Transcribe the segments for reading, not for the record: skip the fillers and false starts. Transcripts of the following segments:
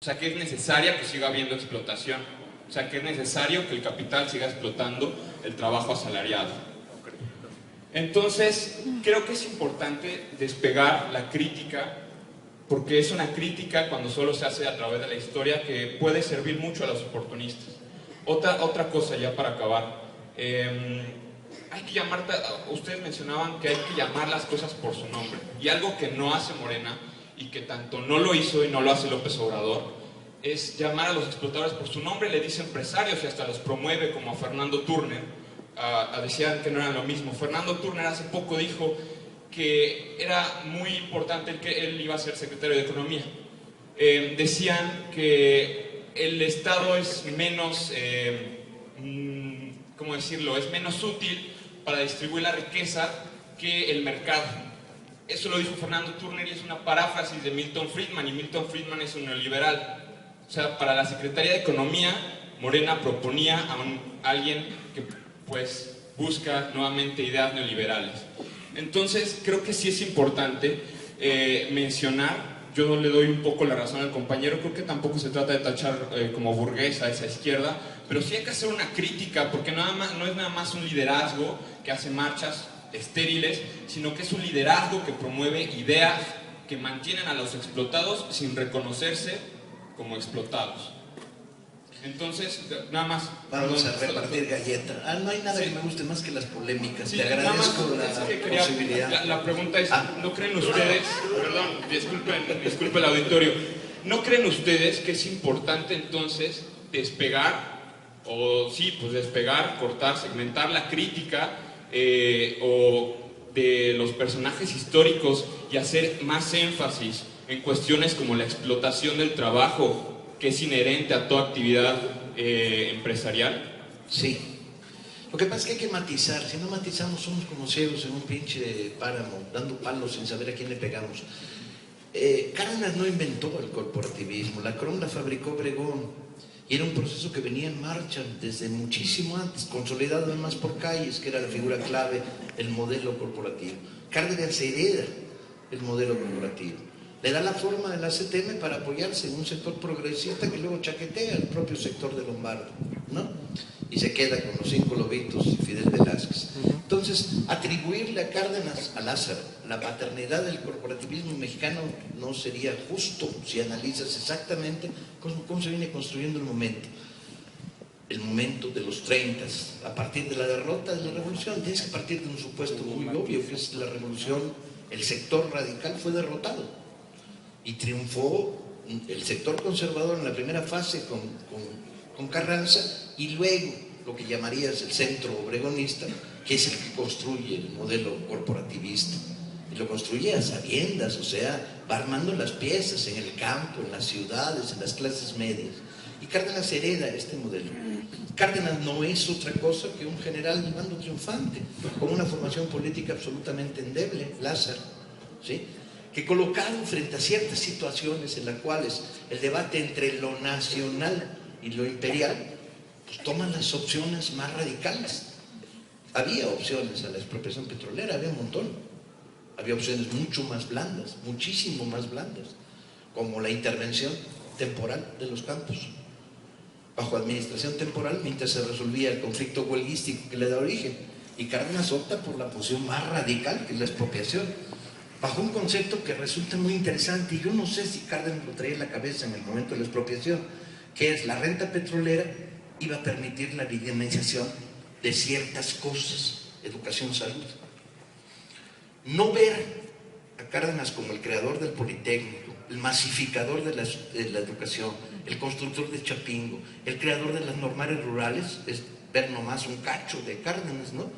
sea, que es necesaria que siga habiendo explotación. O sea, que es necesario que el capital siga explotando el trabajo asalariado. Entonces, creo que es importante despegar la crítica, porque es una crítica cuando solo se hace a través de la historia que puede servir mucho a los oportunistas. Otra cosa ya para acabar. Hay que llamar, ustedes mencionaban que hay que llamar las cosas por su nombre. Y algo que no hace Morena, y que tanto no lo hizo y no lo hace López Obrador, es llamar a los explotadores por su nombre. Le dice empresarios y hasta los promueve, como a Fernando Turner. Decían que no eran lo mismo. Fernando Turner hace poco dijo que era muy importante que él iba a ser secretario de Economía. Decían que el Estado es menos, ¿cómo decirlo?, es menos útil para distribuir la riqueza que el mercado. Eso lo dijo Fernando Turner y es una paráfrasis de Milton Friedman, y Milton Friedman es un neoliberal. O sea, para la Secretaría de Economía, Morena proponía a alguien que pues busca nuevamente ideas neoliberales. Entonces, creo que sí es importante mencionar, yo le doy un poco la razón al compañero, creo que tampoco se trata de tachar como burguesa a esa izquierda, pero sí hay que hacer una crítica, porque no es nada más un liderazgo que hace marchas estériles, sino que es un liderazgo que promueve ideas que mantienen a los explotados sin reconocerse como explotados. Entonces, nada más. Vamos a repartir galleta. No hay nada que me guste más que las polémicas. Sí, te agradezco la posibilidad. La pregunta es, ¿no creen ustedes, perdón, disculpen el auditorio, ¿no creen ustedes que es importante entonces despegar, o sí, pues despegar, cortar, segmentar la crítica o de los personajes históricos y hacer más énfasis en cuestiones como la explotación del trabajo, que es inherente a toda actividad empresarial? Sí. Lo que pasa es que hay que matizar. Si no matizamos, somos como ciegos en un pinche páramo, dando palos sin saber a quién le pegamos. Cárdenas no inventó el corporativismo. La CROM la fabricó Obregón. Y era un proceso que venía en marcha desde muchísimo antes, consolidado además por Calles, que era la figura clave del modelo corporativo. Cárdenas hereda el modelo corporativo. Le da la forma de la CTM para apoyarse en un sector progresista que luego chaquetea al propio sector de Lombardo, ¿no? Y se queda con los 5 lobitos y Fidel Velázquez. Entonces, atribuirle a Cárdenas, a Lázaro, la paternidad del corporativismo mexicano no sería justo si analizas exactamente cómo se viene construyendo el momento. El momento de los 30, a partir de la derrota de la revolución. Tienes que partir de un supuesto muy obvio, que es la revolución, el sector radical fue derrotado. Y triunfó el sector conservador en la primera fase con Carranza, y luego lo que llamarías el centro obregonista, que es el que construye el modelo corporativista. Y lo construye a sabiendas, o sea, va armando las piezas en el campo, en las ciudades, en las clases medias. Y Cárdenas hereda este modelo. Cárdenas no es otra cosa que un general de bando triunfante, con una formación política absolutamente endeble, Lázaro, ¿sí?, que colocado frente a ciertas situaciones en las cuales el debate entre lo nacional y lo imperial, pues toman las opciones más radicales. Había opciones a la expropiación petrolera, había un montón. Había opciones mucho más blandas, muchísimo más blandas, como la intervención temporal de los campos, bajo administración temporal, mientras se resolvía el conflicto huelguístico que le da origen. Y Cárdenas opta por la posición más radical, que es la expropiación, bajo un concepto que resulta muy interesante, y yo no sé si Cárdenas lo traía en la cabeza en el momento de la expropiación, que es la renta petrolera iba a permitir la dinamización de ciertas cosas, educación, salud. No ver a Cárdenas como el creador del Politécnico, el masificador de la educación, el constructor de Chapingo, el creador de las normales rurales, es ver nomás un cacho de Cárdenas, ¿no?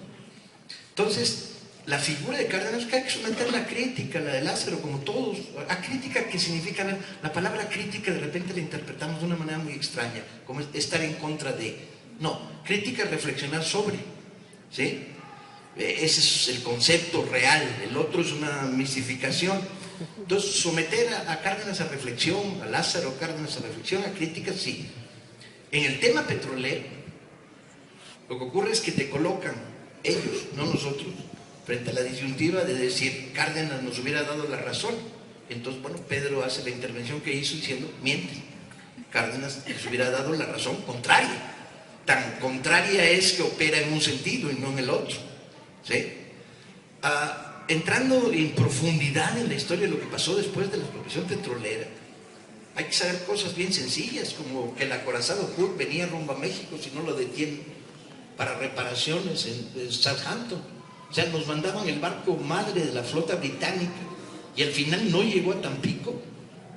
Entonces, la figura de Cárdenas, que hay que someter a la crítica, la de Lázaro, como todos. ¿A crítica qué significa? La palabra crítica de repente la interpretamos de una manera muy extraña, como estar en contra de. No, crítica es reflexionar sobre, ¿sí? Ese es el concepto real, el otro es una misificación. Entonces, someter a Cárdenas a reflexión, a Lázaro Cárdenas a reflexión, a crítica, sí. En el tema petrolero, lo que ocurre es que te colocan ellos, no nosotros, frente a la disyuntiva de decir, Cárdenas nos hubiera dado la razón. Entonces, bueno, Pedro hace la intervención que hizo diciendo, miente. Cárdenas les hubiera dado la razón contraria. Tan contraria es que opera en un sentido y no en el otro, ¿sí? Entrando en profundidad en la historia de lo que pasó después de la expropiación petrolera, hay que saber cosas bien sencillas, como que el acorazado Hood venía rumbo a México si no lo detienen para reparaciones en Southampton. O sea, nos mandaban el barco madre de la flota británica y al final no llegó a Tampico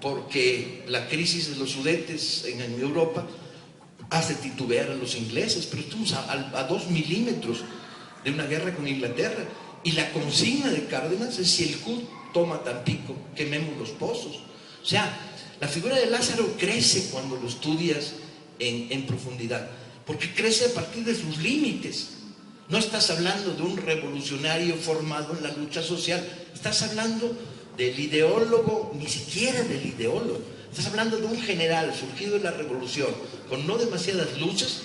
porque la crisis de los Sudetes en Europa hace titubear a los ingleses, pero estamos a 2 milímetros de una guerra con Inglaterra. Y la consigna de Cárdenas es: si el Hood toma Tampico, quememos los pozos. O sea, la figura de Lázaro crece cuando lo estudias en profundidad, porque crece a partir de sus límites. No estás hablando de un revolucionario formado en la lucha social, estás hablando del ideólogo, ni siquiera del ideólogo. Estás hablando de un general surgido de la revolución, con no demasiadas luchas,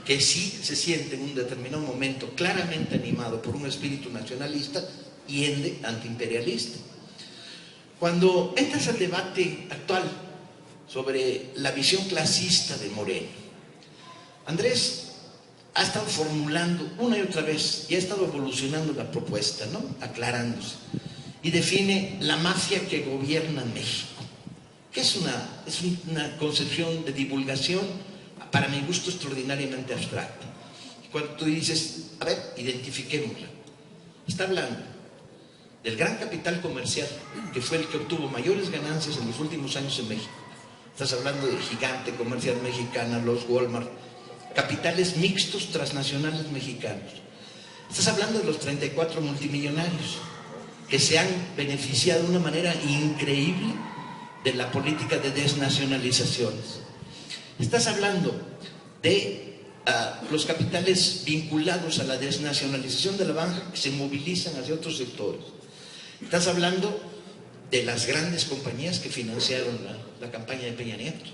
que sí se siente en un determinado momento claramente animado por un espíritu nacionalista y ende antiimperialista. Cuando entras al debate actual sobre la visión clasista de Moreno, Andrés ha estado formulando una y otra vez y ha estado evolucionando la propuesta, ¿no? Aclarándose, y define la mafia que gobierna México, que es una concepción de divulgación, para mi gusto, extraordinariamente abstracta. Cuando tú dices, a ver, identifiquémosla, está hablando del gran capital comercial, que fue el que obtuvo mayores ganancias en los últimos años en México. Estás hablando del gigante comercial mexicana, los Walmart, capitales mixtos transnacionales mexicanos. Estás hablando de los 34 multimillonarios que se han beneficiado de una manera increíble de la política de desnacionalizaciones. Estás hablando de los capitales vinculados a la desnacionalización de la banca que se movilizan hacia otros sectores. Estás hablando de las grandes compañías que financiaron la campaña de Peña Nieto,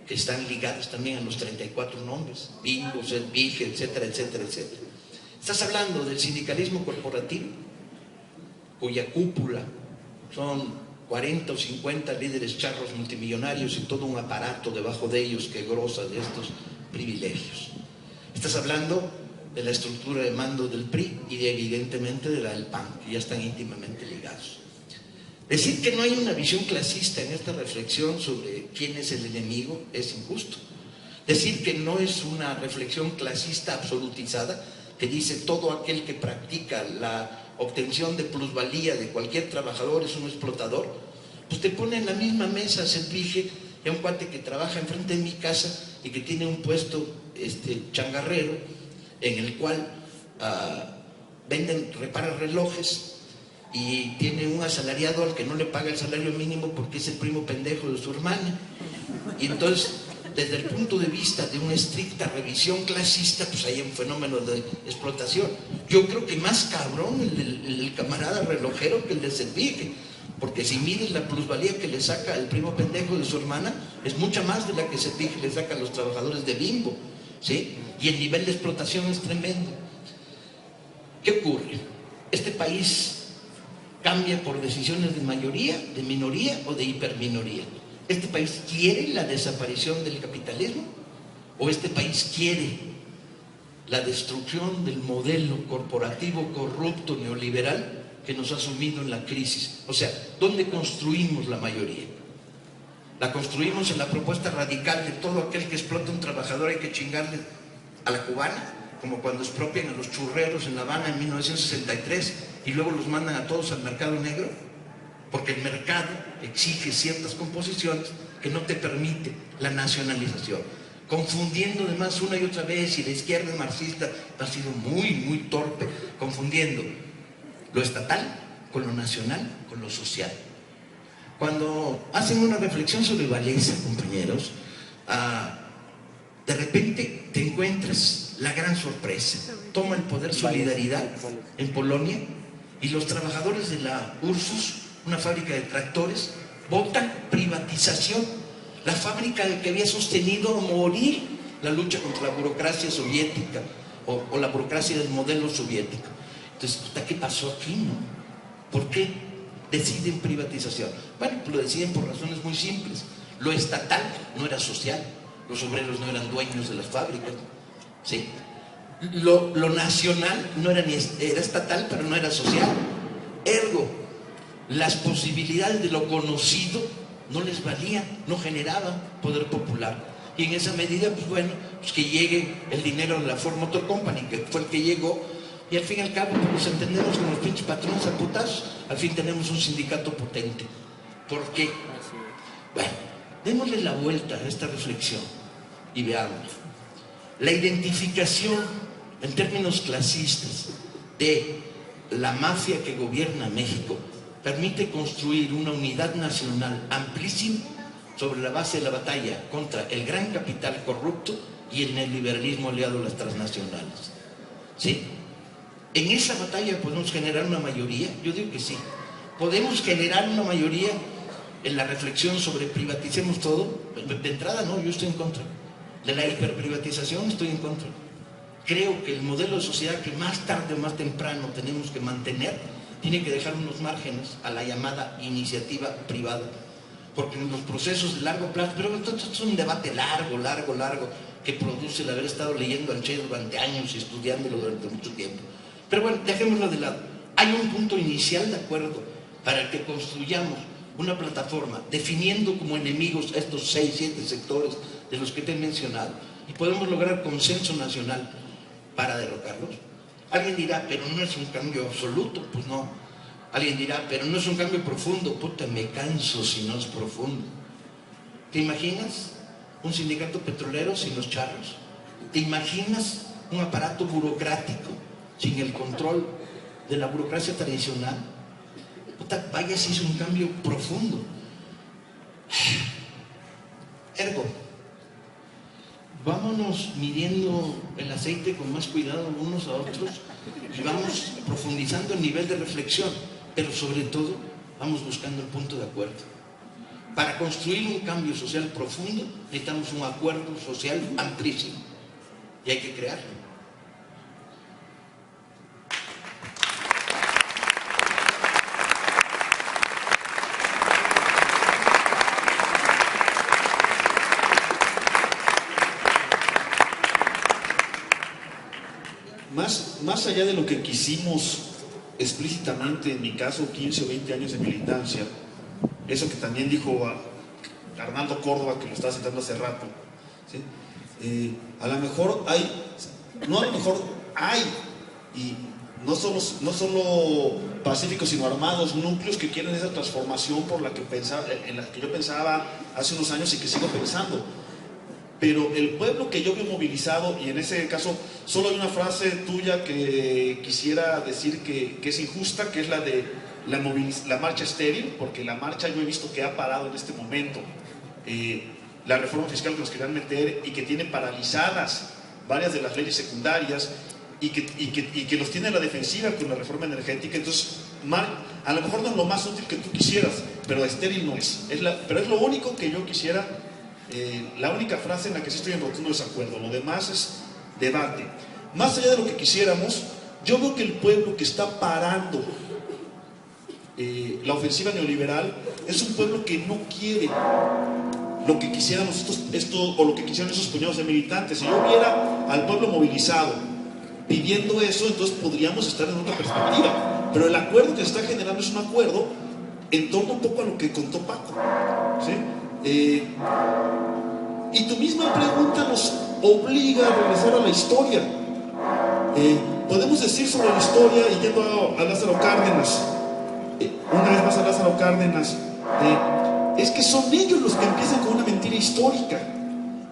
que están ligadas también a los 34 nombres, Bimbo, Servige, etcétera, etcétera, etcétera. Estás hablando del sindicalismo corporativo, cuya cúpula son 40 o 50 líderes charros multimillonarios y todo un aparato debajo de ellos que goza de estos privilegios. Estás hablando de la estructura de mando del PRI y evidentemente de la del PAN, que ya están íntimamente ligados. Decir que no hay una visión clasista en esta reflexión sobre quién es el enemigo es injusto. Decir que no es una reflexión clasista absolutizada, que dice todo aquel que practica la obtención de plusvalía de cualquier trabajador es un explotador, pues te pone en la misma mesa a Servige y a un cuate que trabaja enfrente de mi casa y que tiene un puesto changarrero en el cual repara relojes y tiene un asalariado al que no le paga el salario mínimo porque es el primo pendejo de su hermana. Y entonces, desde el punto de vista de una estricta revisión clasista, pues hay un fenómeno de explotación. Yo creo que más cabrón el camarada relojero que el de Servige, porque si mides la plusvalía que le saca el primo pendejo de su hermana, es mucha más de la que Servige le saca a los trabajadores de Bimbo, ¿sí? Y el nivel de explotación es tremendo. ¿Qué ocurre? Este país cambia por decisiones de mayoría, de minoría o de hiperminoría. ¿Este país quiere la desaparición del capitalismo? ¿O este país quiere la destrucción del modelo corporativo corrupto neoliberal que nos ha sumido en la crisis? O sea, ¿dónde construimos la mayoría? ¿La construimos en la propuesta radical de todo aquel que explota a un trabajador hay que chingarle a la cubana? Como cuando expropian a los churreros en La Habana en 1963 y luego los mandan a todos al mercado negro, porque el mercado exige ciertas composiciones que no te permite la nacionalización, confundiendo además una y otra vez, y la izquierda marxista ha sido muy, muy torpe, confundiendo lo estatal con lo nacional, con lo social. Cuando hacen una reflexión sobre Wałęsa, compañeros, de repente te encuentras la gran sorpresa. Toma el poder Solidaridad en Polonia y los trabajadores de la Ursus, una fábrica de tractores, votan privatización. La fábrica que había sostenido a morir la lucha contra la burocracia soviética o la burocracia del modelo soviético. Entonces, ¿qué pasó aquí, no? ¿Por qué deciden privatización? Bueno, pues lo deciden por razones muy simples. Lo estatal no era social, los obreros no eran dueños de las fábricas, ¿sí? Lo nacional no era era estatal, pero no era social. Ergo, las posibilidades de lo conocido no les valían, no generaban poder popular. Y en esa medida, pues bueno, pues que llegue el dinero de la Ford Motor Company, que fue el que llegó, y al fin y al cabo, pues nos entendemos con los pinches patrones a putazos. Al fin tenemos un sindicato potente. ¿Por qué? Bueno, démosle la vuelta a esta reflexión y veamos. La identificación en términos clasistas de la mafia que gobierna México permite construir una unidad nacional amplísima sobre la base de la batalla contra el gran capital corrupto y el neoliberalismo aliado a las transnacionales. ¿Sí? En esa batalla podemos generar una mayoría. Yo digo que sí. Podemos generar una mayoría en la reflexión sobre privaticemos todo. De entrada no, yo estoy en contra. De la hiperprivatización estoy en contra. Creo que el modelo de sociedad que más tarde o más temprano tenemos que mantener tiene que dejar unos márgenes a la llamada iniciativa privada, porque en los procesos de largo plazo, pero esto es un debate largo que produce el haber estado leyendo al Che durante años y estudiándolo durante mucho tiempo. Pero bueno, dejémoslo de lado. Hay un punto inicial de acuerdo para que construyamos una plataforma definiendo como enemigos estos 6, 7 sectores de los que te he mencionado, y podemos lograr consenso nacional para derrocarlos. Alguien dirá, pero no es un cambio absoluto. Pues no. Alguien dirá, pero no es un cambio profundo. Puta, me canso si no es profundo. ¿Te imaginas un sindicato petrolero sin los charros? ¿Te imaginas un aparato burocrático sin el control de la burocracia tradicional? Puta, vaya si es un cambio profundo. Ergo, vámonos midiendo el aceite con más cuidado unos a otros y vamos profundizando el nivel de reflexión, pero sobre todo vamos buscando el punto de acuerdo. Para construir un cambio social profundo necesitamos un acuerdo social amplísimo y hay que crearlo. Más allá de lo que quisimos explícitamente, en mi caso 15 o 20 años de militancia, eso que también dijo Arnaldo Córdoba, que lo estaba citando hace rato, ¿sí? A lo mejor hay, y no solo pacíficos, sino armados, núcleos que quieren esa transformación por la que en la que yo pensaba hace unos años y que sigo pensando. Pero el pueblo que yo veo movilizado, y en ese caso solo hay una frase tuya que quisiera decir que es injusta, que es la de la marcha estéril, porque la marcha yo he visto que ha parado en este momento. La reforma fiscal que nos querían meter y que tiene paralizadas varias de las leyes secundarias y que los tiene a la defensiva con la reforma energética. Entonces, a lo mejor no es lo más útil que tú quisieras, pero estéril no es. Pero es lo único que yo quisiera. La única frase en la que sí estoy en rotundo desacuerdo. Lo demás es debate. Más allá de lo que quisiéramos, yo veo que el pueblo que está parando la ofensiva neoliberal es un pueblo que no quiere lo que quisiéramos o lo que quisieran esos puñados de militantes. Si yo viera al pueblo movilizado pidiendo eso, entonces podríamos estar en otra perspectiva. Pero el acuerdo que se está generando es un acuerdo en torno un poco a lo que contó Paco, ¿sí? Y tu misma pregunta nos obliga a regresar a la historia. Podemos decir sobre la historia, y yendo a Lázaro Cárdenas, una vez más a Lázaro Cárdenas, es que son ellos los que empiezan con una mentira histórica.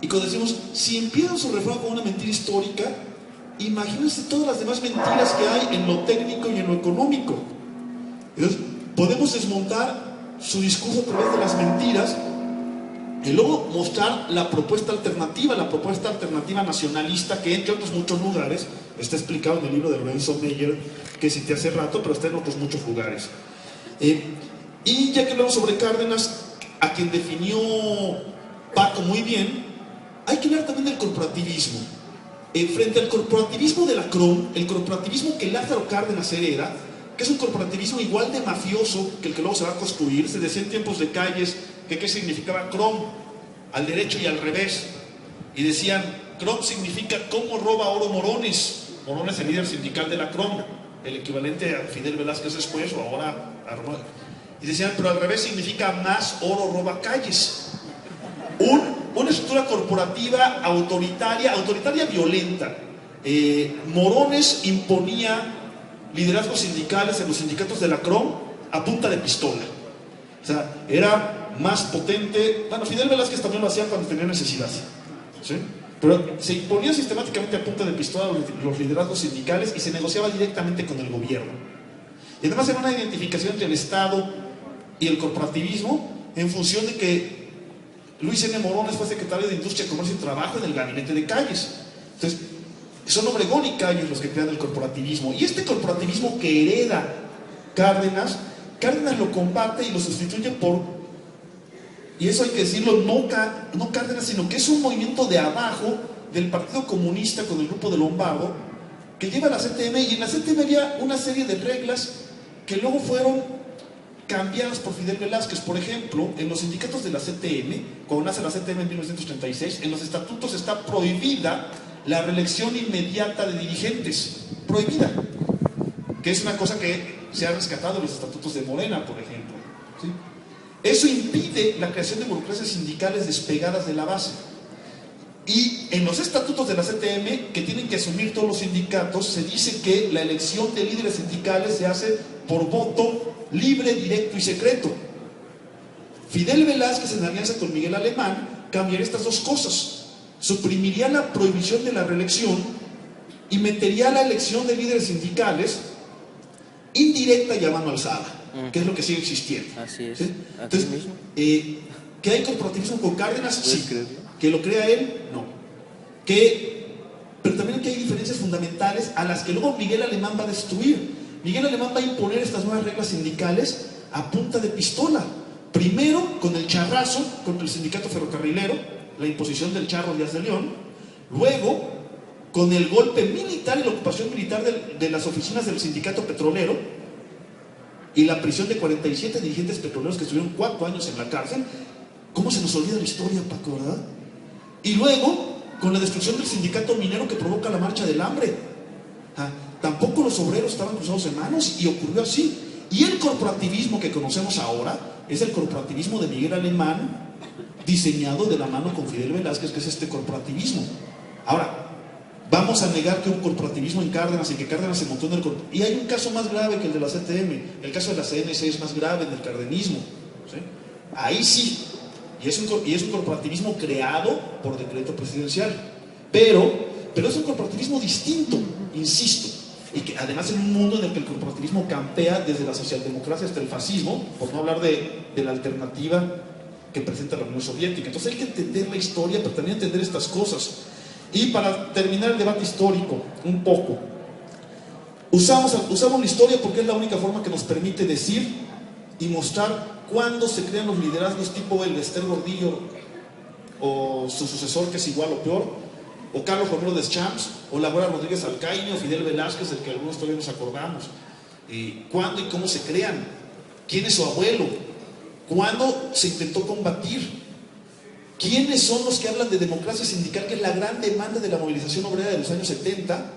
Y cuando decimos, si empiezan su reforma con una mentira histórica, imagínense todas las demás mentiras que hay en lo técnico y en lo económico. Entonces, podemos desmontar su discurso a través de las mentiras y luego mostrar la propuesta alternativa nacionalista, que entre otros muchos lugares está explicado en el libro de Lorenzo Meyer, que cité hace rato, pero está en otros muchos lugares. Y ya que hablamos sobre Cárdenas, a quien definió Paco muy bien, hay que hablar también del corporativismo. Frente al corporativismo de la CROM, el corporativismo que Lázaro Cárdenas hereda, que es un corporativismo igual de mafioso que el que luego se va a construir, se decía en tiempos de Calles, que qué significaba CROM, al derecho y al revés. Y decían, CROM significa cómo roba oro Morones. Morones, el líder sindical de la CROM, el equivalente a Fidel Velázquez después, o ahora a Román. Y decían, pero al revés significa más oro roba calles. Una estructura corporativa autoritaria violenta. Morones imponía liderazgos sindicales en los sindicatos de la CROM a punta de pistola. O sea, era más potente. Bueno, Fidel Velázquez también lo hacía cuando tenía necesidad, ¿sí? Pero se imponía sistemáticamente a punta de pistola los liderazgos sindicales y se negociaba directamente con el gobierno. Y además era una identificación entre el Estado y el corporativismo en función de que Luis N. Morones fue secretario de Industria, Comercio y Trabajo en el gabinete de Calles. Entonces, son Obregón y Calles los que crean el corporativismo. Y este corporativismo que hereda Cárdenas lo combate y lo sustituye por, y eso hay que decirlo, no Cárdenas, sino que es un movimiento de abajo del Partido Comunista con el grupo de Lombardo, que lleva a la CTM, y en la CTM había una serie de reglas que luego fueron cambiadas por Fidel Velázquez. Por ejemplo, en los sindicatos de la CTM, cuando nace la CTM en 1936, en los estatutos está prohibida la reelección inmediata de dirigentes, prohibida, que es una cosa que se ha rescatado en los estatutos de Morena, por ejemplo, ¿sí? Eso impide la creación de burocracias sindicales despegadas de la base. Y en los estatutos de la CTM, que tienen que asumir todos los sindicatos, se dice que la elección de líderes sindicales se hace por voto libre, directo y secreto. Fidel Velázquez, en alianza con Miguel Alemán, cambiaría estas dos cosas. Suprimiría la prohibición de la reelección y metería la elección de líderes sindicales indirecta y a mano alzada, que es lo que sigue existiendo. Así es. ¿Sí? Entonces, ¿que hay corporativismo con Cárdenas? Sí. ¿Que lo crea él? No. Pero también que hay diferencias fundamentales a las que luego Miguel Alemán va a destruir. Miguel Alemán va a imponer estas nuevas reglas sindicales a punta de pistola. Primero con el charrazo contra el sindicato ferrocarrilero, la imposición del Charro Díaz de León. Luego con el golpe militar y la ocupación militar de las oficinas del sindicato petrolero y la prisión de 47 dirigentes petroleros que estuvieron 4 años en la cárcel. ¿Cómo se nos olvida la historia, Paco, verdad? Y luego con la destrucción del sindicato minero que provoca la marcha del hambre. Tampoco los obreros estaban cruzados en manos y ocurrió así. Y el corporativismo que conocemos ahora es el corporativismo de Miguel Alemán, diseñado de la mano con Fidel Velázquez, que es este corporativismo. Ahora, vamos a negar que hubo corporativismo en Cárdenas y que Cárdenas se montó en el corporativismo. Y hay un caso más grave que el de la CTM. El caso de la CNC es más grave, en el cardenismo, ¿sí? Ahí sí. Y es un corporativismo creado por decreto presidencial. Pero es un corporativismo distinto, insisto. Y que además en un mundo en el que el corporativismo campea desde la socialdemocracia hasta el fascismo, por no hablar de la alternativa que presenta la Unión Soviética. Entonces hay que entender la historia, pero también entender estas cosas. Y para terminar el debate histórico, un poco, usamos la historia porque es la única forma que nos permite decir y mostrar cuándo se crean los liderazgos tipo el Bester Gordillo o su sucesor, que es igual o peor, o Carlos Romero Deschamps, o Laura Rodríguez Alcaine, o Fidel Velázquez, del que algunos todavía nos acordamos. ¿Cuándo y cómo se crean? ¿Quién es su abuelo? ¿Cuándo se intentó combatir? ¿Quiénes son los que hablan de democracia sindical, que es la gran demanda de la movilización obrera de los años 70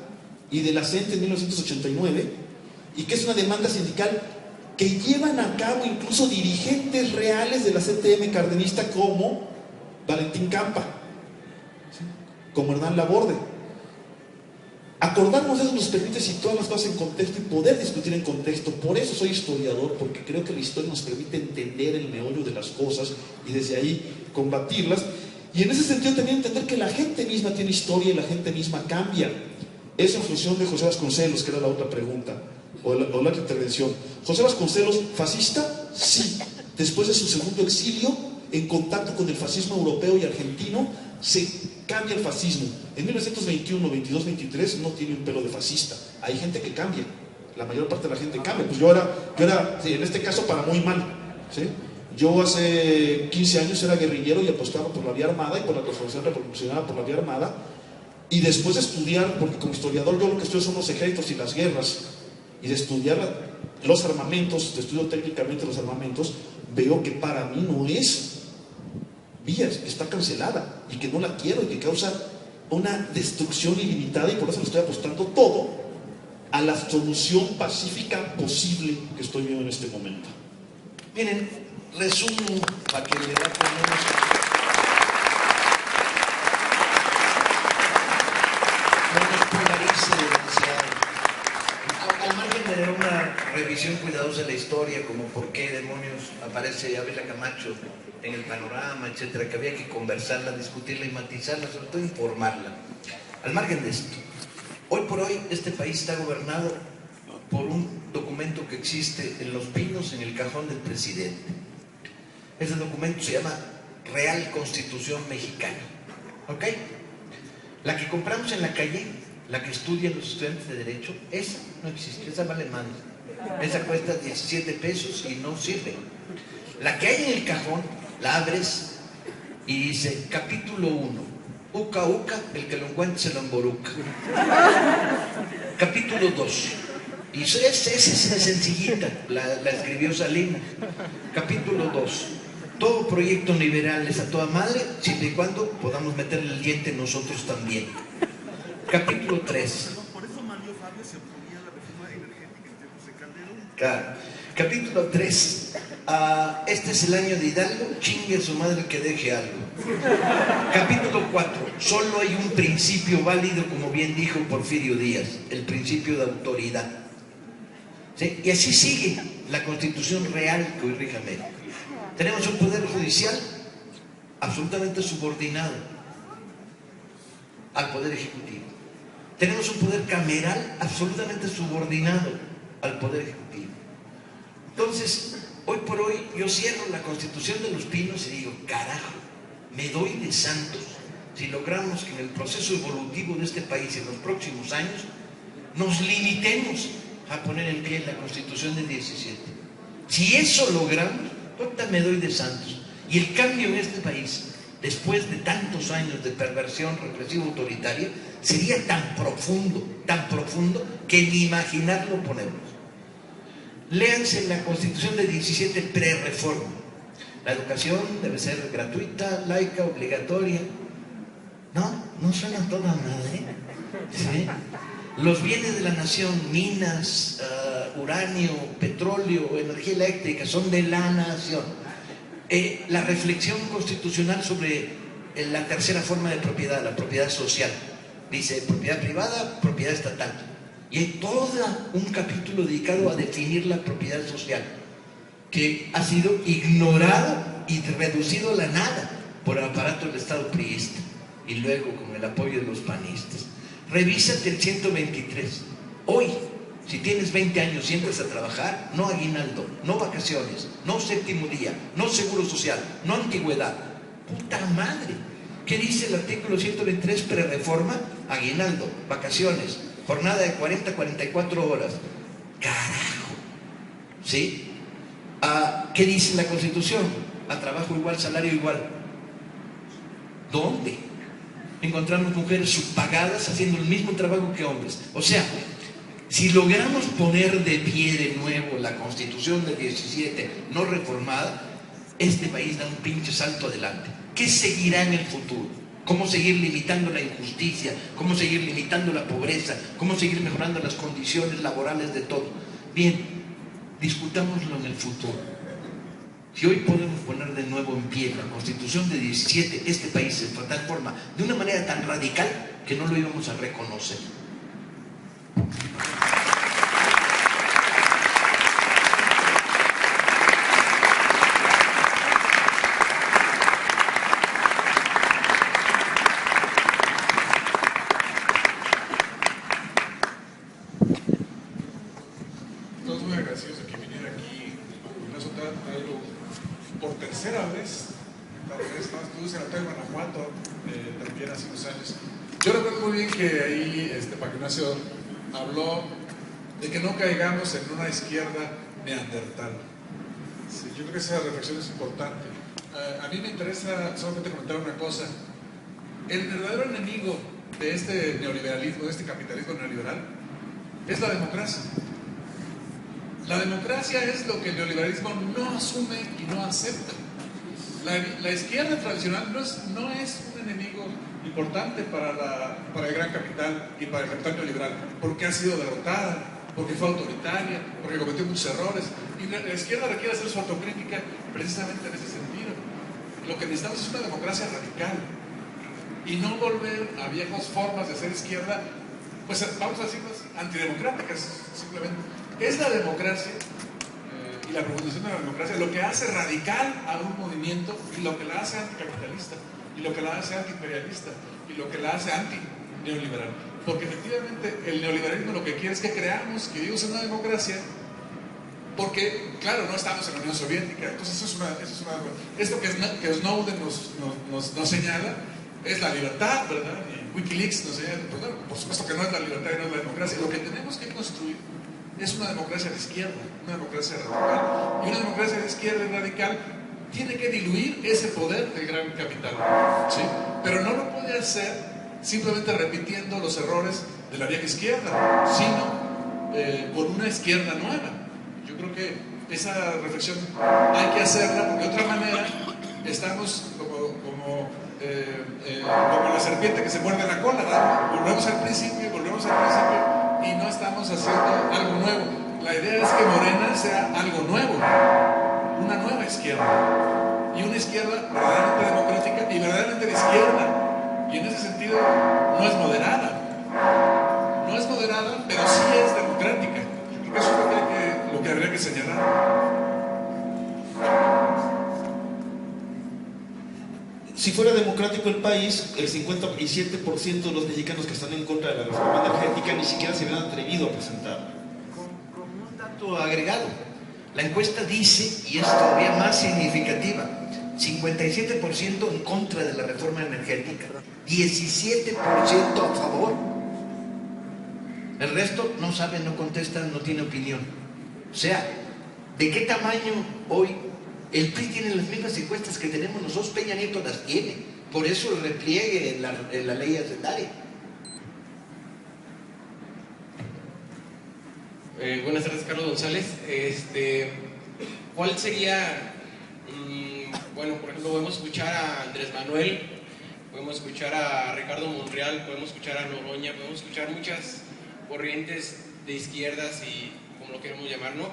y de la CENTE en 1989? Y que es una demanda sindical que llevan a cabo incluso dirigentes reales de la CTM cardenista como Valentín Campa, ¿sí? Como Hernán Laborde. Acordarnos de eso nos permite situar las cosas en contexto y poder discutir en contexto. Por eso soy historiador, porque creo que la historia nos permite entender el meollo de las cosas y desde ahí combatirlas. Y en ese sentido también entender que la gente misma tiene historia y la gente misma cambia. Eso en función de José Vasconcelos, que era la otra pregunta, o la otra intervención. José Vasconcelos, ¿fascista? Sí. Después de su segundo exilio, en contacto con el fascismo europeo y argentino, se cambia el fascismo. En 1921, 22, 23 no tiene un pelo de fascista. Hay gente que cambia. La mayor parte de la gente cambia. Pues yo era sí, en este caso para muy mal, ¿sí? Yo hace 15 años era guerrillero y apostaba por la vía armada y por la transformación revolucionaria por la vía armada. Y después de estudiar, porque como historiador yo lo que estudio son los ejércitos y las guerras, y de estudiar los armamentos, de estudio técnicamente los armamentos, veo que para mí no es vías, que está cancelada y que no la quiero y que causa una destrucción ilimitada, y por eso le estoy apostando todo a la solución pacífica posible que estoy viendo en este momento. Miren, resumo para que le da por menos. No nos polarice demasiado. Al margen de una revisión cuidadosa de la historia, como por qué demonios aparece Ávila Camacho en el panorama, etcétera, que había que conversarla, discutirla y matizarla, sobre todo informarla. Al margen de esto, hoy por hoy este país está gobernado por un documento que existe en Los Pinos, en el cajón del presidente. Ese documento se llama Real Constitución Mexicana, ¿ok? La que compramos en la calle, la que estudian los estudiantes de Derecho, esa no existe, esa vale madre. Esa cuesta 17 pesos y no sirve. La que hay en el cajón, la abres y dice, capítulo 1, uca uca, el que lo encuentre se lo emboruca. Capítulo 2, y esa es sencillita, la escribió Salinas. Capítulo 2, todo proyecto liberal es a toda madre, siempre y cuando podamos meterle el diente nosotros también. Capítulo 3. Por eso Mario Fabio se oponía a la reforma energética en tiempos de Calderón. Claro. Capítulo 3. Este es el año de Hidalgo, chingue a su madre que deje algo. Capítulo 4. Solo hay un principio válido, como bien dijo Porfirio Díaz, el principio de autoridad. ¿Sí? Y así sigue la constitución real que hoy rige América. Tenemos un poder judicial absolutamente subordinado al poder ejecutivo. Tenemos un poder cameral absolutamente subordinado al poder ejecutivo. Entonces, hoy por hoy yo cierro la Constitución de Los Pinos y digo, carajo, me doy de santos si logramos que en el proceso evolutivo de este país en los próximos años nos limitemos a poner en pie la Constitución de 17. Si eso logramos, ahorita me doy de santos. Y el cambio en este país, después de tantos años de perversión represiva autoritaria, sería tan profundo, que ni imaginarlo podemos. Léanse la Constitución de 17 pre-reforma. La educación debe ser gratuita, laica, obligatoria. No suena toda madre. ¿Sí? Los bienes de la nación, minas, uranio, petróleo, energía eléctrica, son de la nación. La reflexión constitucional sobre la tercera forma de propiedad, la propiedad social. Dice propiedad privada, propiedad estatal. Y hay todo un capítulo dedicado a definir la propiedad social, que ha sido ignorado y reducido a la nada por el aparato del Estado priista y luego con el apoyo de los panistas. Revísate el 123. Hoy, si tienes 20 años y entras a trabajar, no aguinaldo, no vacaciones, no séptimo día, no seguro social, no antigüedad. ¡Puta madre! ¿Qué dice el artículo 123 pre-reforma? Aguinaldo, vacaciones, jornada de 40 44 horas. ¡Carajo! ¿Sí? ¿Qué dice la Constitución? A trabajo igual, salario igual. ¿Dónde? Encontramos mujeres subpagadas haciendo el mismo trabajo que hombres. O sea, si logramos poner de pie de nuevo la Constitución de 17 no reformada, este país da un pinche salto adelante. ¿Qué seguirá en el futuro? ¿Cómo seguir limitando la injusticia? ¿Cómo seguir limitando la pobreza? ¿Cómo seguir mejorando las condiciones laborales de todo? Bien, discutámoslo en el futuro. Si hoy podemos poner de nuevo en pie la Constitución de 17, este país se transforma de una manera tan radical que no lo íbamos a reconocer. Entonces, muy agradecidos de que viniera aquí Ignacio Tairo por tercera vez. Tal vez más, estuve en Hotel Guanajuato también hace unos años. Yo recuerdo muy bien que ahí Paco Ignacio habló de que no caigamos en una izquierda neandertal. Sí, yo creo que esa reflexión es importante. A mí me interesa solamente comentar una cosa. El verdadero enemigo de este neoliberalismo, de este capitalismo neoliberal, es la democracia. La democracia es lo que el neoliberalismo no asume y no acepta. La izquierda tradicional no es un enemigo importante para el gran capital y para el capital neoliberal, porque ha sido derrotada, porque fue autoritaria, porque cometió muchos errores. Y la izquierda requiere hacer su autocrítica precisamente en ese sentido. Lo que necesitamos es una democracia radical y no volver a viejas formas de hacer izquierda, pues vamos a decirlas antidemocráticas, simplemente. Es la democracia y la profundización de la democracia lo que hace radical a un movimiento y lo que la hace anticapitalista y lo que la hace antiimperialista y lo que la hace anti-neoliberal. Porque efectivamente el neoliberalismo lo que quiere es que creamos, que vivimos en una democracia, porque, claro, no estamos en la Unión Soviética. Entonces esto que Snowden nos señala es la libertad, ¿verdad? Y Wikileaks nos señala, pues, bueno, por supuesto que no es la libertad y no es la democracia. Lo que tenemos que construir es una democracia de izquierda, una democracia radical. Y una democracia de izquierda y radical tiene que diluir ese poder del gran capital, ¿sí? Pero no lo puede hacer simplemente repitiendo los errores de la vieja izquierda, sino con una izquierda nueva. Yo creo que esa reflexión hay que hacerla, porque de otra manera estamos como la serpiente que se muerde la cola, ¿verdad? Volvemos al principio y no estamos haciendo algo nuevo. La idea es que Morena sea algo nuevo, una nueva izquierda, y una izquierda verdaderamente democrática y verdaderamente de izquierda. Y en ese sentido no es moderada, pero sí es democrática. Yo creo que eso es lo que habría que señalar. Si fuera democrático el país, el 57% de los mexicanos que están en contra de la reforma energética ni siquiera se habían atrevido a presentar. Con un dato agregado, la encuesta dice, y es todavía más significativa, 57% en contra de la reforma energética, 17% a favor. El resto no sabe, no contesta, no tiene opinión. O sea, ¿de qué tamaño hoy? El PRI tiene las mismas encuestas que tenemos nosotros, Peña Nieto las tiene. Por eso el repliegue en la ley hacendaria. Buenas tardes, Carlos González. ¿Cuál sería, bueno, por ejemplo, podemos escuchar a Andrés Manuel, podemos escuchar a Ricardo Monreal, podemos escuchar a Noroña, podemos escuchar muchas corrientes de izquierdas y como lo queremos llamar, ¿no?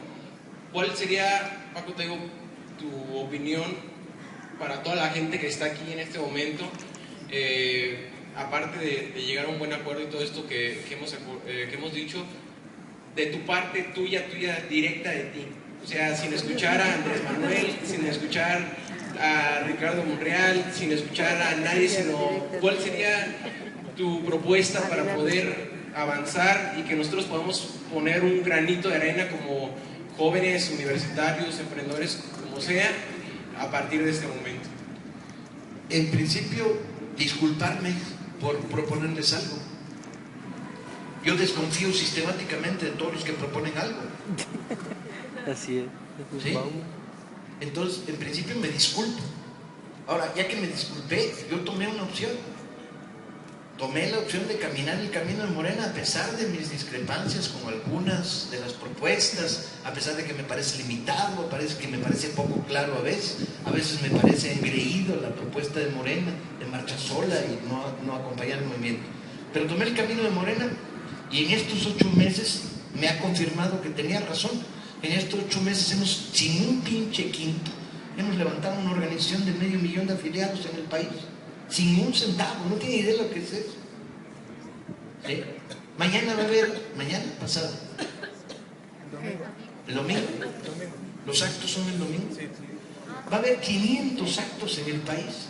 ¿Cuál sería, Paco, te digo, tu opinión para toda la gente que está aquí en este momento, aparte de llegar a un buen acuerdo y todo esto que hemos dicho, de tu parte, tuya, directa de ti? O sea, sin escuchar a Andrés Manuel, sin escuchar a Ricardo Monreal, sin escuchar a nadie, sino ¿cuál sería tu propuesta para poder avanzar y que nosotros podamos poner un granito de arena como jóvenes, universitarios, emprendedores, como sea, a partir de este momento? En principio, disculparme por proponerles algo. Yo desconfío sistemáticamente de todos los que proponen algo. Así es. ¿Sí? Entonces, en principio me disculpo. Ahora, ya que me disculpé, yo tomé una opción. Tomé la opción de caminar el camino de Morena a pesar de mis discrepancias con algunas de las propuestas, a pesar de que me parece limitado, que me parece poco claro a veces me parece engreído la propuesta de Morena, de marcha sola y no acompañar el movimiento. Pero tomé el camino de Morena y en estos 8 meses me ha confirmado que tenía razón. En estos 8 meses sin un pinche quinto, hemos levantado una organización de 500,000 de afiliados en el país. Sin un centavo, no tiene idea de lo que es eso. ¿Sí? Mañana va a haber, pasado. El domingo. Los actos son el domingo. Va a haber 500 actos en el país,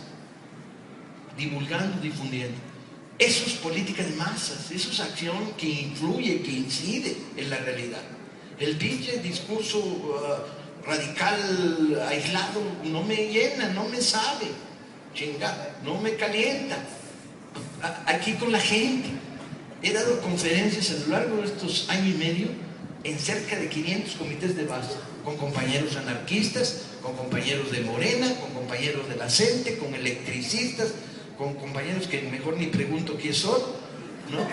divulgando, difundiendo. Eso es política de masas, eso es acción que influye, que incide en la realidad. El pinche discurso radical, aislado, no me llena, no me sabe. Chingada, no me calienta. Aquí con la gente he dado conferencias a lo largo de estos año y medio en cerca de 500 comités de base, con compañeros anarquistas, con compañeros de Morena, con compañeros de la CENTE, con electricistas, con compañeros que mejor ni pregunto quién son, ¿no?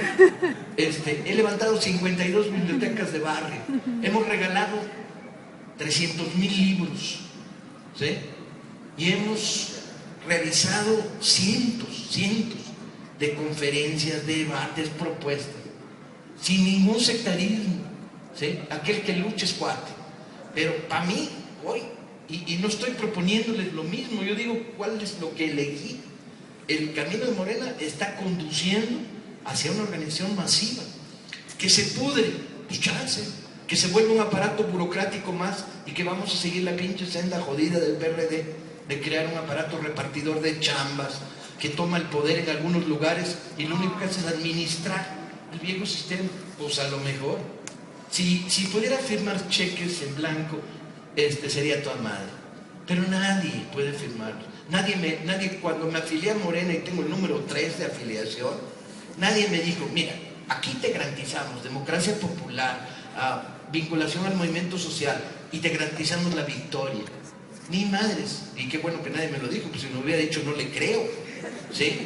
He levantado 52 bibliotecas de barrio, hemos regalado 300,000 libros, ¿sí? y hemos realizado cientos de conferencias, debates, propuestas, sin ningún sectarismo, ¿sí? Aquel que lucha es cuate. Pero para mí, hoy, y no estoy proponiéndoles lo mismo, yo digo cuál es lo que elegí. El camino de Morena está conduciendo hacia una organización masiva, que se pudre, pues chance, que se vuelva un aparato burocrático más y que vamos a seguir la pinche senda jodida del PRD de crear un aparato repartidor de chambas que toma el poder en algunos lugares y lo único que hace es administrar el viejo sistema. Pues a lo mejor, si pudiera firmar cheques en blanco, sería toda madre, pero nadie puede firmarlo. Nadie, cuando me afilié a Morena y tengo el número 3 de afiliación, nadie me dijo, mira, aquí te garantizamos democracia popular, vinculación al movimiento social y te garantizamos la victoria. Ni madres. Y qué bueno que nadie me lo dijo, pues si me hubiera dicho no le creo, ¿sí?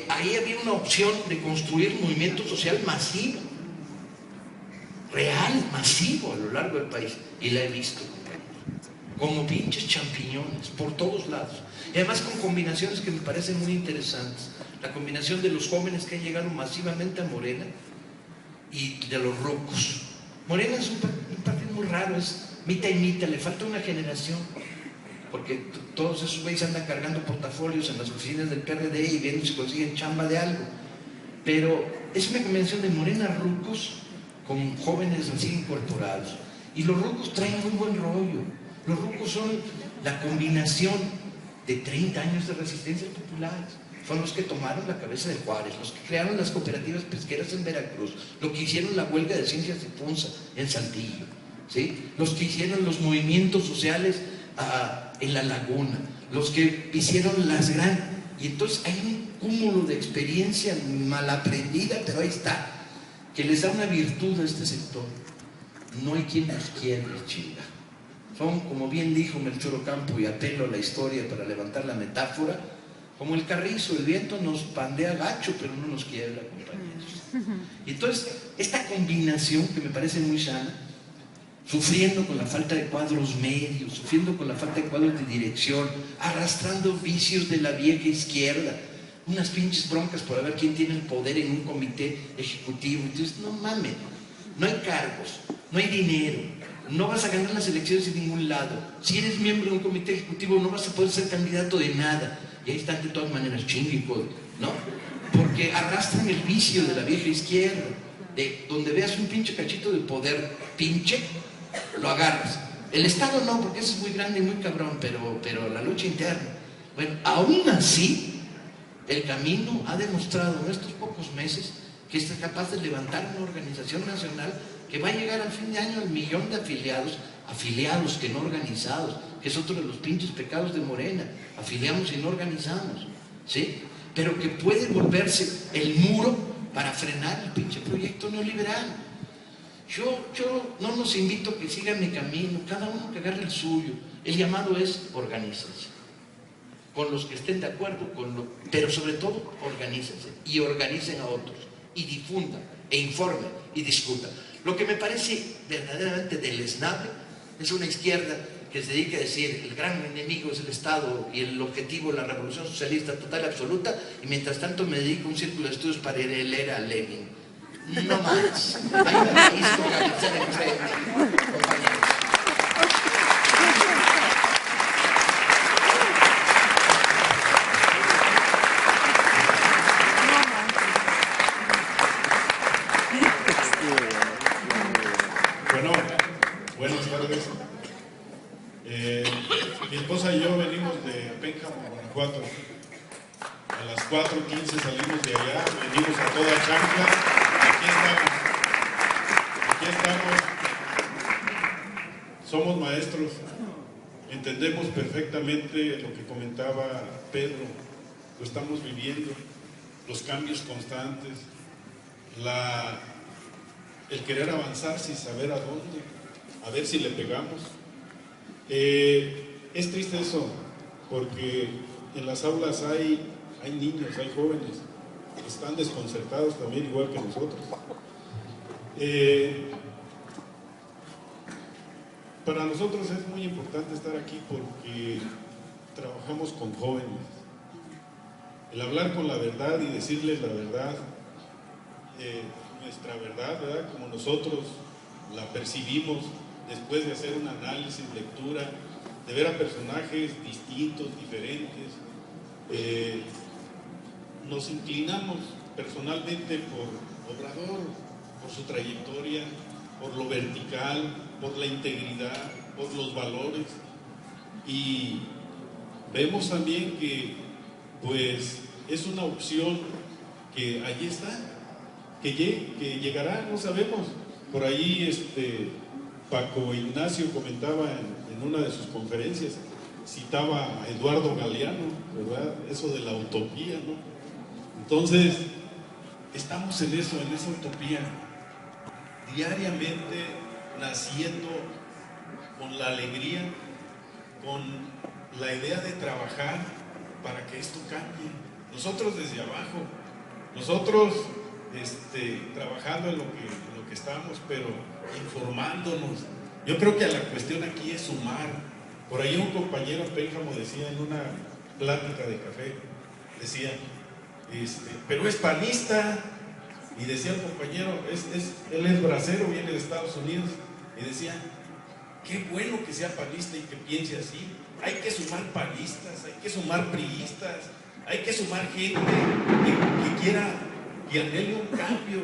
Ahí había una opción de construir un movimiento social masivo, real, masivo a lo largo del país, y la he visto como pinches champiñones por todos lados, y además con combinaciones que me parecen muy interesantes. La combinación de los jóvenes que han llegado masivamente a Morena y de los rucos. Morena es un partido muy raro, es mita y mita, le falta una generación, porque todos esos güeyes andan cargando portafolios en las oficinas del PRD y viendo si consiguen chamba de algo, pero es una combinación de Morena rucos con jóvenes así incorporados, y los rucos traen muy buen rollo. Los rucos son la combinación de 30 años de resistencias populares. Son los que tomaron la cabeza de Juárez, los que crearon las cooperativas pesqueras en Veracruz, los que hicieron la huelga de ciencias de Punza en Saltillo, ¿sí? Los que hicieron los movimientos sociales en La Laguna, los que hicieron las grandes. Y entonces hay un cúmulo de experiencia mal aprendida, pero ahí está, que les da una virtud a este sector. No hay quien los quiera, chinga. Son, como bien dijo Melchor Ocampo, y apelo a la historia para levantar la metáfora, como el carrizo, el viento nos pandea gacho, pero no nos quiebra, compañeros. Y entonces, esta combinación que me parece muy sana, sufriendo con la falta de cuadros medios, sufriendo con la falta de cuadros de dirección, arrastrando vicios de la vieja izquierda, unas pinches broncas por ver quién tiene el poder en un comité ejecutivo. Entonces, no mames, no hay cargos, no hay dinero, no vas a ganar las elecciones en ningún lado. Si eres miembro de un comité ejecutivo, no vas a poder ser candidato de nada. Y ahí están de todas maneras chingicos, ¿no? Porque arrastran el vicio de la vieja izquierda, de donde veas un pinche cachito de poder, pinche, lo agarras. El Estado no, porque eso es muy grande y muy cabrón, pero la lucha interna. Bueno, aún así, el camino ha demostrado en estos pocos meses que está capaz de levantar una organización nacional que va a llegar al fin de año al 1.000.000 de afiliados que no organizados, que es otro de los pinches pecados de Morena, afiliamos y no organizamos, ¿sí? Pero que puede volverse el muro para frenar el pinche proyecto neoliberal. Yo no los invito a que sigan mi camino, cada uno que agarre el suyo. El llamado es organícense, con los que estén de acuerdo, pero sobre todo organícense y organicen a otros y difundan e informen y discutan. Lo que me parece verdaderamente deleznable es una izquierda que se dedica a decir el gran enemigo es el Estado y el objetivo la revolución socialista total y absoluta, y mientras tanto me dedico a un círculo de estudios para leer a Lenin. No más. Hay un país que organizar enfrente, compañeros. Bueno, buenas tardes. Mi esposa y yo venimos de Pénjamo, Guanajuato. A las 4:15 salimos de allá, venimos a toda chancla. Aquí estamos. Somos maestros. Entendemos perfectamente lo que comentaba Pedro. Lo estamos viviendo. Los cambios constantes. El querer avanzar sin saber a dónde, a ver si le pegamos. Es triste eso, porque en las aulas hay niños, hay jóvenes que están desconcertados también, igual que nosotros. Para nosotros es muy importante estar aquí porque trabajamos con jóvenes. El hablar con la verdad y decirles la verdad, nuestra verdad, ¿verdad? Como nosotros la percibimos después de hacer un análisis, lectura, de ver a personajes distintos, diferentes. Nos inclinamos personalmente por Obrador, por su trayectoria, por lo vertical, por la integridad, por los valores, y vemos también que pues es una opción que allí está, que llegará, no sabemos. Por ahí Paco Ignacio comentaba en una de sus conferencias, citaba a Eduardo Galeano, ¿verdad? Eso de la utopía, ¿no? Entonces, estamos en eso, en esa utopía, diariamente naciendo con la alegría, con la idea de trabajar para que esto cambie. Nosotros desde abajo, nosotros trabajando en lo que estamos, pero informándonos. Yo creo que la cuestión aquí es sumar. Por ahí un compañero Pénjamo decía en una plática de café, decía, pero es panista, y decía el compañero, él es bracero, viene de Estados Unidos, y decía, qué bueno que sea panista y que piense así. Hay que sumar panistas, hay que sumar priistas, hay que sumar gente que quiera, que anhele un cambio,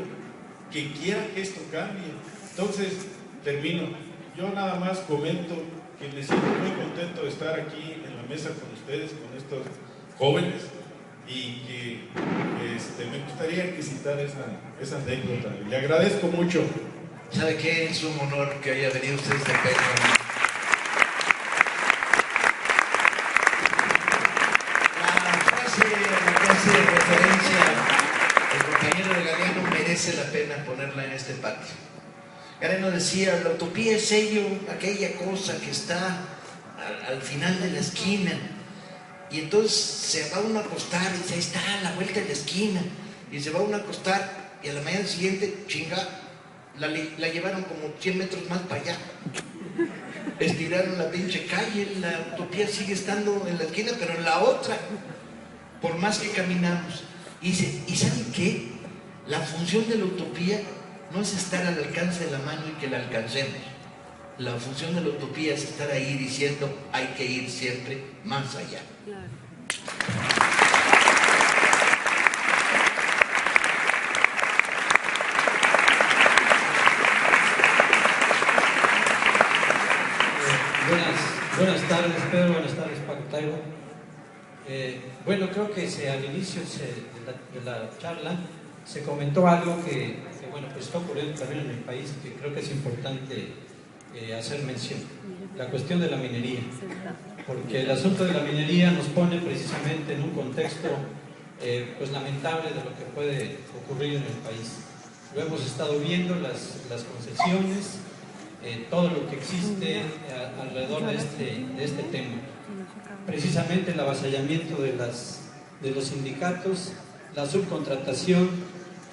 que quiera que esto cambie. Entonces, termino. Yo nada más comento que me siento muy contento de estar aquí en la mesa con ustedes, con estos jóvenes, y que me gustaría que citara esa anécdota. Le agradezco mucho. ¿Sabe qué? Es un honor que haya venido usted de Pedro. La frase de referencia del compañero de Galeano merece la pena ponerla en este patio. Galeano decía, la utopía es aquella cosa que está al final de la esquina. Y entonces se va uno a acostar y dice, ahí está, a la vuelta de la esquina. Y se va uno a acostar y a la mañana siguiente, la llevaron como 100 metros más para allá. Estiraron la pinche calle, la utopía sigue estando en la esquina, pero en la otra, por más que caminamos. Y ¿saben qué? La función de la utopía no es estar al alcance de la mano y que la alcancemos. La función de la utopía es estar ahí diciendo, hay que ir siempre más allá. Buenas tardes, Pedro, buenas tardes, Paco Taibo. Bueno, creo que al inicio de la charla se comentó algo que bueno, pues está ocurriendo también en el país, que creo que es importante hacer mención, la cuestión de la minería, porque el asunto de la minería nos pone precisamente en un contexto pues lamentable de lo que puede ocurrir en el país. Lo hemos estado viendo, las concesiones, todo lo que existe alrededor de este tema. Precisamente el avasallamiento de los sindicatos, la subcontratación,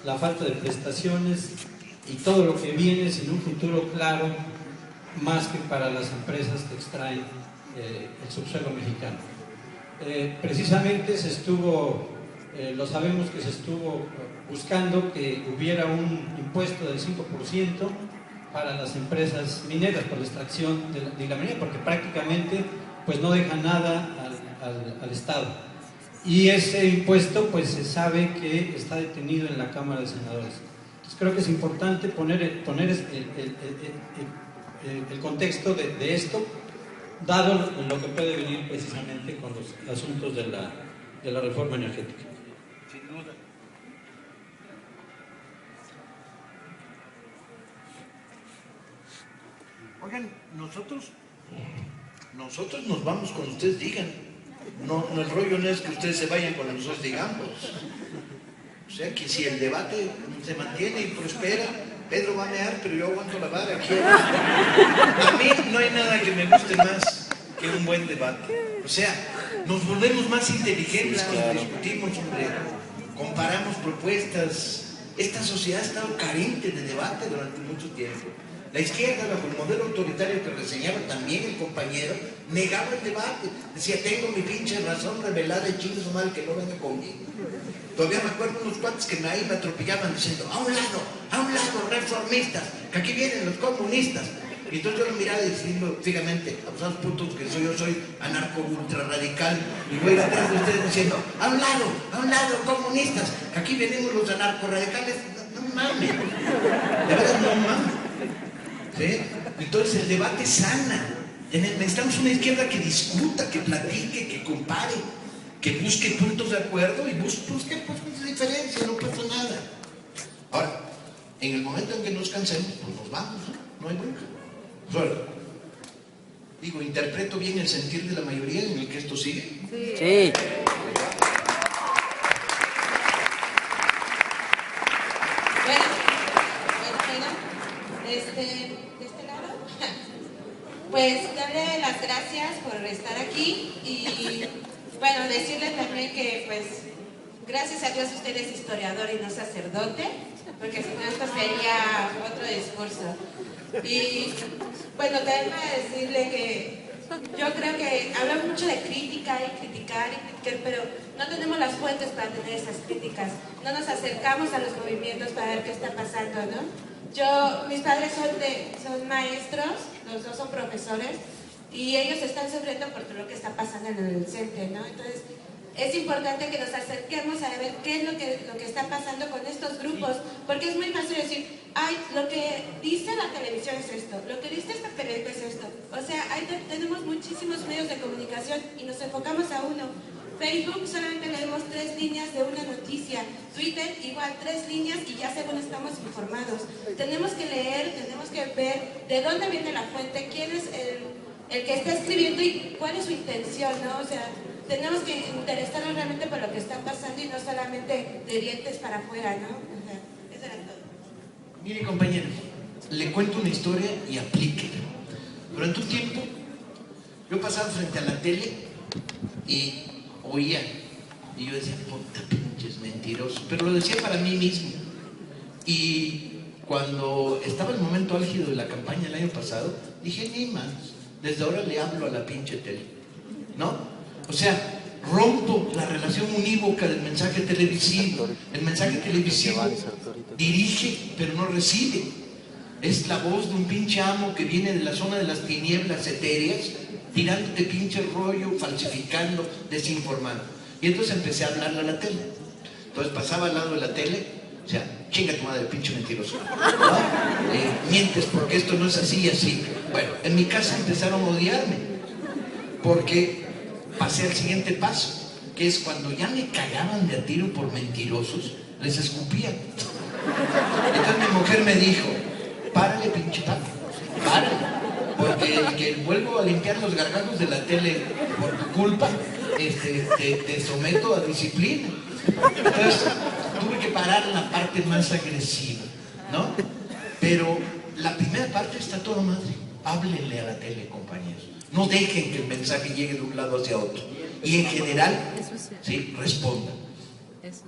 la falta de prestaciones y todo lo que viene sin un futuro claro, más que para las empresas que extraen el subsuelo mexicano. Precisamente lo sabemos que se estuvo buscando que hubiera un impuesto del 5% para las empresas mineras por la extracción de la minería, porque prácticamente pues no deja nada al Estado. Y ese impuesto pues se sabe que está detenido en la Cámara de Senadores. Entonces creo que es importante poner el contexto de esto, dado lo que puede venir precisamente con los asuntos de la reforma energética. Sin duda. Oigan, nosotros nos vamos cuando ustedes digan. No, el rollo no es que ustedes se vayan cuando nosotros digamos. O sea que si el debate se mantiene y prospera, Pedro va a mear, pero yo aguanto la vara aquí. A mí no hay nada que me guste más que un buen debate. O sea, nos volvemos más inteligentes cuando discutimos, hombre. Comparamos propuestas. Esta sociedad ha estado carente de debate durante mucho tiempo. La izquierda, bajo el modelo autoritario que reseñaba también el compañero, negaba el debate. Decía, tengo mi pinche razón revelada y chingue su madre que no venga conmigo. Todavía me acuerdo unos cuates que ahí me atropellaban diciendo, a un lado, reformistas, que aquí vienen los comunistas. Y entonces yo lo miraba diciendo fijamente, abusados putos que soy, yo soy anarco ultra radical, y voy a ir atrás de ustedes diciendo, a un lado, comunistas, que aquí venimos los anarco radicales. No mames, de verdad no mames. ¿Sí? Entonces el debate sana. Necesitamos una izquierda que discuta, que platique, que compare, que busque puntos de acuerdo y busque puntos de diferencia, no pasa nada. Ahora, en el momento en que nos cansemos, pues nos vamos, no hay bronca. Ahora, digo, ¿interpreto bien el sentir de la mayoría en el que esto sigue? Sí. De este lado, pues darle las gracias por estar aquí y bueno, decirle también que pues gracias a Dios usted es historiador y no sacerdote, porque si no esto sería otro discurso. Y bueno, también para decirle que yo creo que habla mucho de crítica y criticar, pero no tenemos las fuentes para tener esas críticas, no nos acercamos a los movimientos para ver qué está pasando, ¿no? Mis padres son maestros, los dos son profesores, y ellos están sufriendo por todo lo que está pasando en el CENTE, ¿no? Entonces, es importante que nos acerquemos a ver qué es lo que está pasando con estos grupos, porque es muy fácil decir, ay, lo que dice la televisión es esto, lo que dice este periódico es esto. O sea, tenemos muchísimos medios de comunicación y nos enfocamos a uno. Facebook solamente leemos 3 líneas de una noticia, Twitter igual 3 líneas y ya según estamos informados. Tenemos que leer, tenemos que ver de dónde viene la fuente, quién es el que está escribiendo y cuál es su intención, ¿no? O sea, tenemos que interesarnos realmente por lo que está pasando y no solamente de dientes para afuera, ¿no? O sea, eso era todo. Mire, compañero, le cuento una historia y aplíquela. Durante un tiempo, yo pasaba frente a la tele y oía, y yo decía, puta pinches mentirosos, pero lo decía para mí mismo. Y cuando estaba el momento álgido de la campaña el año pasado, dije, ni más, desde ahora le hablo a la pinche tele, ¿no? O sea, rompo la relación unívoca del mensaje televisivo. El mensaje televisivo dirige, pero no recibe. Es la voz de un pinche amo que viene de la zona de las tinieblas etéreas, tirándote pinche rollo, falsificando, desinformando. Y entonces empecé a hablarle a la tele. Entonces pasaba al lado de la tele, o sea, chinga tu madre, pinche mentiroso, ¿no? Mientes porque esto no es así y así. Bueno, en mi casa empezaron a odiarme, porque pasé al siguiente paso, que es cuando ya me cagaban de a tiro por mentirosos, les escupía. Entonces mi mujer me dijo, párale pinche Paco, párale. Porque el que vuelvo a limpiar los gargajos de la tele por tu culpa, te someto a disciplina. Entonces, tuve que parar la parte más agresiva, ¿no? Pero la primera parte está toda madre. Háblenle a la tele, compañeros. No dejen que el mensaje llegue de un lado hacia otro. Y en general, ¿sí? Respondan.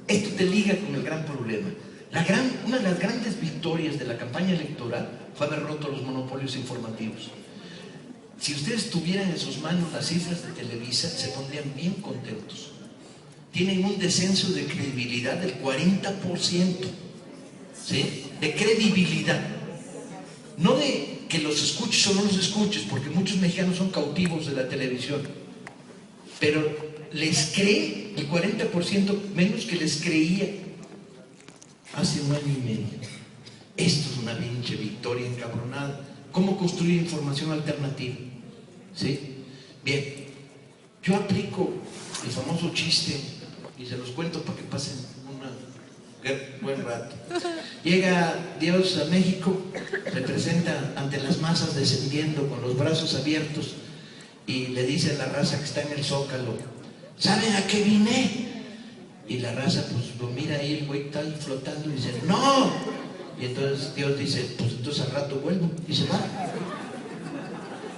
Esto te liga con el gran problema. Una de las grandes victorias de la campaña electoral fue haber roto los monopolios informativos. Si ustedes tuvieran en sus manos las cifras de Televisa, se pondrían bien contentos. Tienen un descenso de credibilidad del 40%, ¿sí? De credibilidad. No de que los escuches o no los escuches, porque muchos mexicanos son cautivos de la televisión, pero les cree el 40% menos que les creía hace un año y medio. Esto es una pinche victoria encabronada. ¿Cómo construir información alternativa? ¿Sí? Bien, yo aplico el famoso chiste y se los cuento para que pasen un buen rato. Llega Dios a México, se presenta ante las masas descendiendo con los brazos abiertos y le dice a la raza que está en el Zócalo, ¿saben a qué vine? Y la raza pues lo mira ahí, el güey está ahí flotando y dice, ¡no! Y entonces Dios dice, pues entonces al rato vuelvo y se va.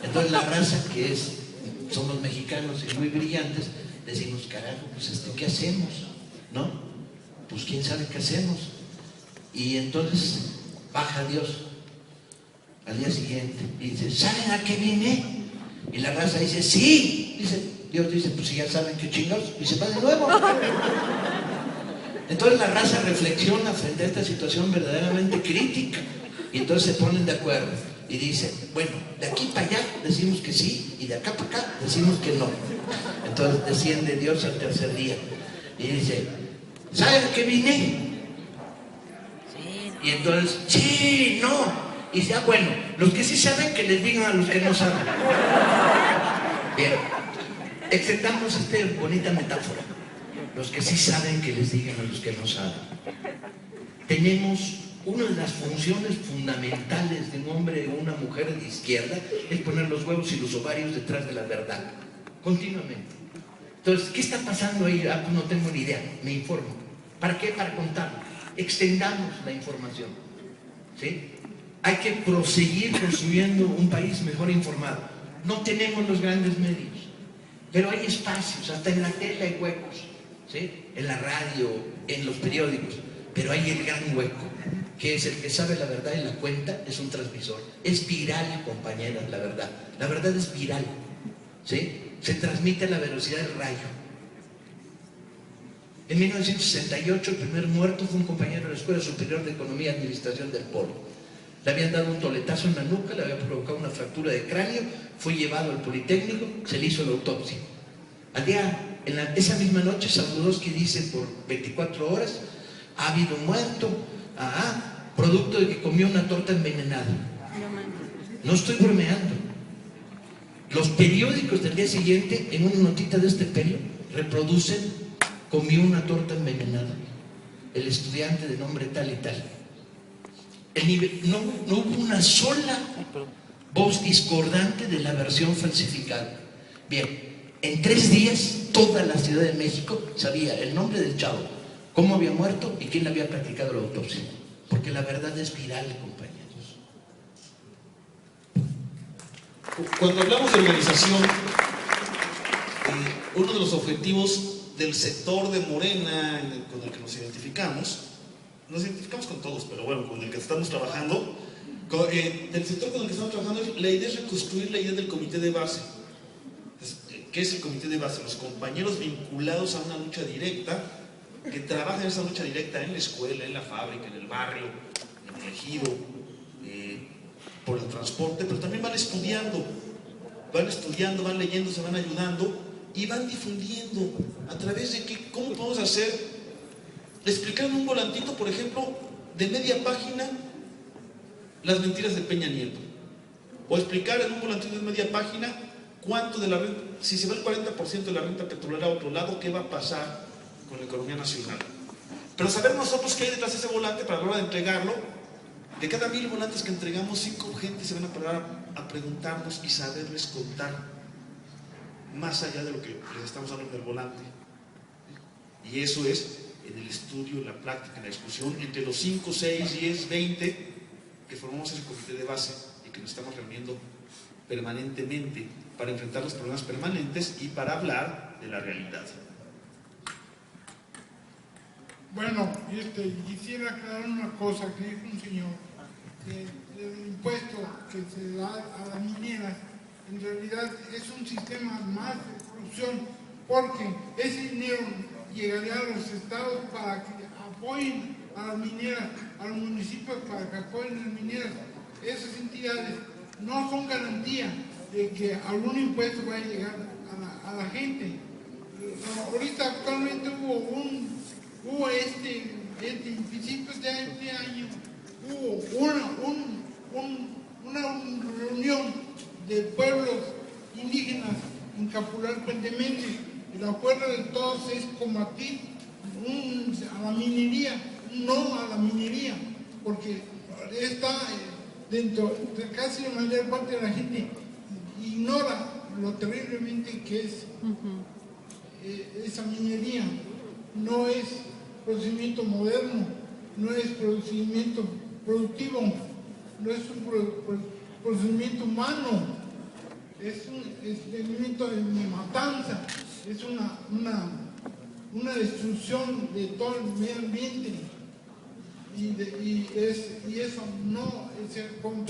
Entonces la raza que somos mexicanos y muy brillantes, decimos, carajo, pues ¿qué hacemos? ¿No? Pues quién sabe qué hacemos. Y entonces baja Dios al día siguiente y dice, ¿saben a qué vine? Y la raza dice, sí. Dios dice, pues si ya saben qué chingados, y se va de nuevo. Entonces la raza reflexiona frente a esta situación verdaderamente crítica y entonces se ponen de acuerdo y dicen, bueno, de aquí para allá decimos que sí y de acá para acá decimos que no. Entonces desciende Dios al tercer día y dice, ¿saben a qué vine? Y entonces, sí, no. Y dice, bueno, los que sí saben que les digan a los que no saben. Bien, exceptamos esta bonita metáfora. Los que sí saben que les digan a los que no saben. Tenemos una de las funciones fundamentales de un hombre o una mujer de izquierda es poner los huevos y los ovarios detrás de la verdad, continuamente. Entonces, ¿qué está pasando ahí? Ah, pues no tengo ni idea, me informo. ¿Para qué? Para contarlo. Extendamos la información, ¿sí? Hay que proseguir construyendo un país mejor informado. No tenemos los grandes medios, pero hay espacios, hasta en la tele hay huecos, ¿sí? En la radio, en los periódicos, pero hay el gran hueco, que es el que sabe la verdad y la cuenta, es un transmisor. Es viral, compañeras, la verdad. La verdad es viral, ¿sí? Se transmite a la velocidad del rayo. En 1968 el primer muerto fue un compañero de la Escuela Superior de Economía y Administración del Polo. Le habían dado un toletazo en la nuca, le había provocado una fractura de cráneo, fue llevado al Politécnico, se le hizo la autopsia. Esa misma noche, Sabludowski dice por 24 horas, ha habido un muerto, producto de que comió una torta envenenada. No estoy bromeando. Los periódicos del día siguiente, en una notita de este pelo, reproducen, comió una torta envenenada. El estudiante de nombre tal y tal. No hubo una sola voz discordante de la versión falsificada. Bien, en 3 días toda la Ciudad de México sabía el nombre del chavo, cómo había muerto y quién le había practicado la autopsia. Porque la verdad es viral, compañeros. Cuando hablamos de organización, uno de los objetivos del sector de Morena con el que nos identificamos con todos, pero bueno, con el que estamos trabajando, el sector con el que estamos trabajando, la idea es reconstruir la idea del comité de base. ¿Qué es el comité de base? Los compañeros vinculados a una lucha directa, que trabajan en esa lucha directa en la escuela, en la fábrica, en el barrio, en el ejido, por el transporte, pero también van estudiando, van leyendo, se van ayudando y van difundiendo a través de cómo podemos hacer, explicar en un volantito, por ejemplo, de media página las mentiras de Peña Nieto, o explicar en un volantito de media página cuánto de la renta, si se va el 40% de la renta petrolera a otro lado, ¿qué va a pasar con la economía nacional? Pero saber nosotros qué hay detrás de ese volante para la hora de entregarlo. De cada 1000 volantes que entregamos, 5 gentes se van a parar a preguntarnos y saberles contar más allá de lo que les estamos dando en el volante. Y eso es en el estudio, en la práctica, en la discusión, entre los 5, 6, 10, 20 que formamos ese comité de base y que nos estamos reuniendo permanentemente para enfrentar los problemas permanentes y para hablar de la realidad. Bueno, quisiera aclarar una cosa que dijo un señor, que el impuesto que se da a las mineras en realidad es un sistema más de corrupción, porque ese dinero llegaría a los estados para que apoyen a las mineras, a los municipios para que apoyen a las mineras. Esas entidades no son garantía de que algún impuesto vaya a llegar a la gente. Ahorita actualmente hubo en principios de este año, hubo una reunión de pueblos indígenas en Capular-Puentemente. El acuerdo de todos es combatir a la minería, no a la minería, porque está dentro de casi la mayor parte de la gente ignora lo terriblemente que es esa minería. No es procedimiento moderno, no es procedimiento productivo, no es un procedimiento humano, es un procedimiento de matanza, es una destrucción de todo el medio ambiente y eso no es el convenio.